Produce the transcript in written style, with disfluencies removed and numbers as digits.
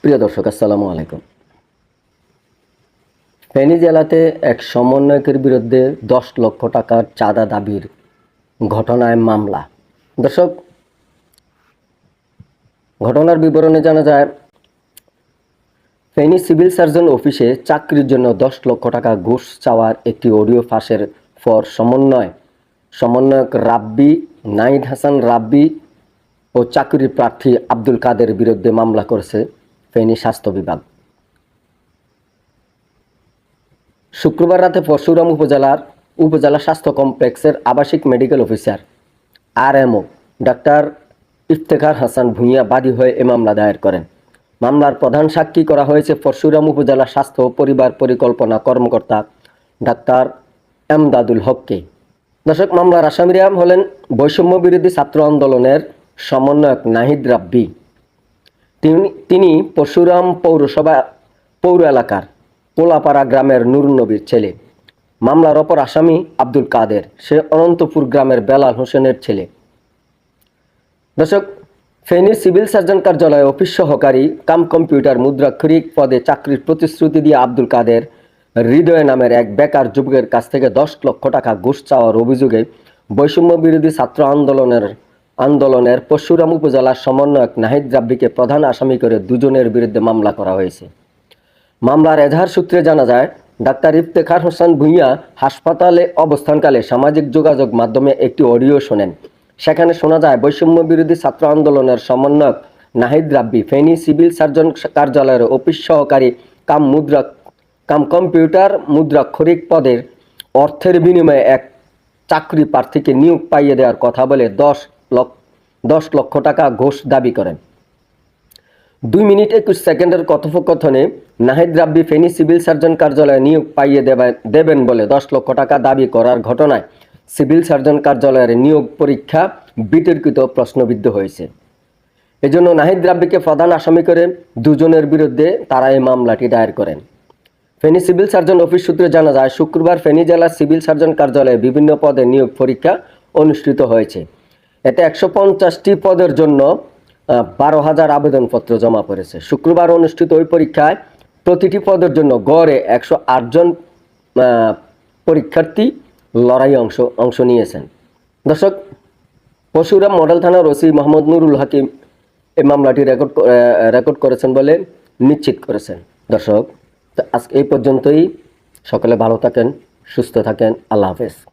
প্রিয় দর্শক, আসসালামু আলাইকুম। ফেনী জেলাতে এক সমন্বয়কের বিরুদ্ধে 10 লক্ষ টাকার চাঁদা দাবির ঘটনায় মামলা। দর্শক, ঘটনার বিবরণে জানা যায়, ফেনী সিভিল সার্জন অফিসে চাকরির জন্য 10 লক্ষ টাকা ঘুষ চাওয়ার একটি অডিও ফাঁসের পর সমন্বয়ক রাব্বি, নাহিদ হাসান রাব্বি ও চাকরির প্রার্থী আব্দুল কাদের বিরুদ্ধে মামলা করেছে ফেনী স্বাস্থ্য বিভাগ। শুক্রবার রাতে পরশুরাম উপজেলা স্বাস্থ্য কমপ্লেক্সের আবাসিক medical officer RMO doctor Iftekhar Hasan Bhuiyan বাদী হয়ে এ মামলা দায়ের করেন। মামলার প্রধান সাক্ষী করা হয়েছে পরশুরাম উপজেলা স্বাস্থ্য ও পরিবার পরিকল্পনা কর্মকর্তা ডাক্তার এমদাদুল হককে। দর্শক, মামলার আসামিরা হলেন বৈষম্য বিরোধী ছাত্র আন্দোলনের সমন্বয়ক নাহিদ রাব্বি। তিনি পরশুরাম পৌর এলাকার পোলাপাড়া গ্রামের নুরুন্নবীর ছেলে। মামলার অপর আসামি আব্দুল কাদের, সে অনন্তপুর গ্রামের বেলাল হোসেনের ছেলে। দর্শক, ফেনী সিভিল সার্জন কার্যালয়ে অফিস সহকারী কাম কম্পিউটার মুদ্রাক্ষরিক পদে চাকরির প্রতিশ্রুতি দিয়ে আব্দুল কাদের হৃদয় নামের এক বেকার যুবকের কাছ থেকে 10 লক্ষ টাকা ঘুষ চাওয়ার অভিযোগে বৈষম্য বিরোধী ছাত্র আন্দোলনের পরশুরাম উপজেলার সমন্বয়ক নাহিদ রাব্বিকে প্রধান আসামি করে দুজনের বিরুদ্ধে মামলা করা হয়েছে। মামলার এজাহার সূত্রে জানা যায়, ডাক্তার ইফতেখার হোসেন ভূঁইয়া হাসপাতালে অবস্থানকালে সামাজিক যোগাযোগ মাধ্যমে একটি অডিও শোনেন। সেখানে শোনা যায়, বৈষম্য বিরোধী ছাত্র আন্দোলনের সমন্বয়ক নাহিদ রাব্বি ফেনী সিভিল সার্জন কার্যালয়ের অফিস সহকারী কাম কম্পিউটার মুদ্রাক্ষরিক পদের অর্থের বিনিময়ে এক চাকরি প্রার্থীকে নিয়োগ পাইয়ে দেওয়ার কথা বলে 10 লক্ষ টাকা ঘুষ দাবি করেন। 2 মিনিট 21 সেকেন্ডের কথোপকথনে নাহিদ রাব্বি ফেনী সিভিল সার্জন কার্যালয়ে নিয়োগ পাইয়ে দেবেন বলে 10 লক্ষ টাকা দাবি করার ঘটনায় সিভিল সার্জন কার্যালয়ের নিয়োগ পরীক্ষা বিতর্কিত প্রশ্নবিদ্ধ হয়েছে। এজন্য নাহিদ রাব্বিকে প্রধান আসামি করে দুজনের বিরুদ্ধে তারা এই মামলাটি দায়ের করেন। ফেনী সিভিল সার্জন অফিস সূত্রে জানা যায়, শুক্রবার ফেনী জেলার সিভিল সার্জন কার্যালয়ে বিভিন্ন পদে নিয়োগ পরীক্ষা অনুষ্ঠিত হয়েছে। এতে 150টি পদের জন্য 12,000 আবেদনপত্র জমা পড়েছে। শুক্রবার অনুষ্ঠিত ওই পরীক্ষায় প্রতিটি পদের জন্য গড়ে 108 জন পরীক্ষার্থী অংশ নিয়েছেন। দর্শক, পরশুরাম মডেল থানার ওসি মোহাম্মদ নুরুল হাকিম এই মামলাটি রেকর্ড করেছেন বলে নিশ্চিত করেছেন। দর্শক, আজকে এই পর্যন্তই। সকলে ভালো থাকেন, সুস্থ থাকেন। আল্লাহ হাফেজ।